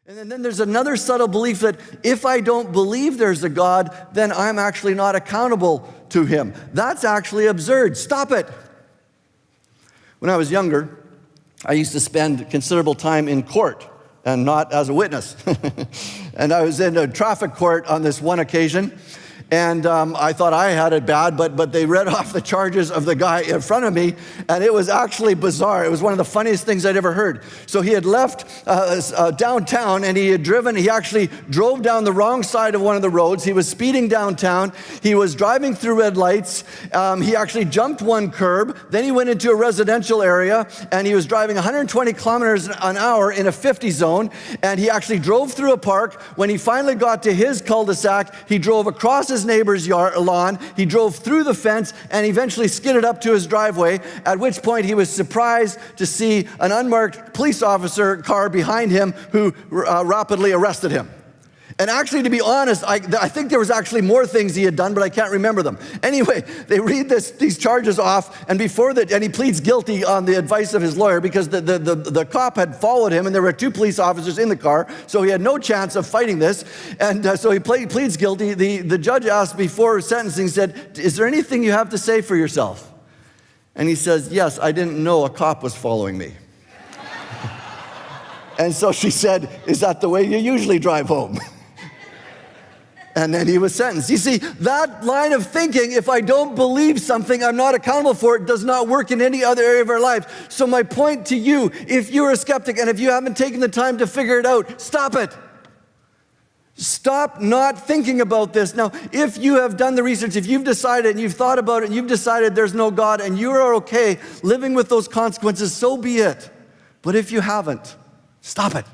And then there's another subtle belief that if I don't believe there's a God, then I'm actually not accountable to him. That's actually absurd. Stop it. When I was younger, I used to spend considerable time in court and not as a witness. And I was in a traffic court on this one occasion. And I thought I had it bad, but they read off the charges of the guy in front of me, and it was actually bizarre. It was one of the funniest things I'd ever heard. So he had left downtown, and he actually drove down the wrong side of one of the roads. He was speeding downtown. He was driving through red lights. He actually jumped one curb. Then he went into a residential area, and he was driving 120 kilometers an hour in a 50 zone, and he actually drove through a park. When he finally got to his cul-de-sac, he drove across his neighbor's lawn, he drove through the fence, and eventually skidded up to his driveway, at which point he was surprised to see an unmarked police officer car behind him who rapidly arrested him. And actually, to be honest, I think there was actually more things he had done, but I can't remember them. Anyway, they read these charges off, and and he pleads guilty on the advice of his lawyer because the cop had followed him, and there were 2 police officers in the car, so he had no chance of fighting this. And so he pleads guilty. The judge asked before sentencing, said, "Is there anything you have to say for yourself?" And he says, "Yes, I didn't know a cop was following me." And so she said, "Is that the way you usually drive home?" And then he was sentenced. You see, that line of thinking, if I don't believe something, I'm not accountable for it, does not work in any other area of our life. So my point to you, if you're a skeptic and if you haven't taken the time to figure it out, stop it. Stop not thinking about this. Now, if you have done the research, if you've decided and you've thought about it and you've decided there's no God and you are okay living with those consequences, so be it. But if you haven't, stop it.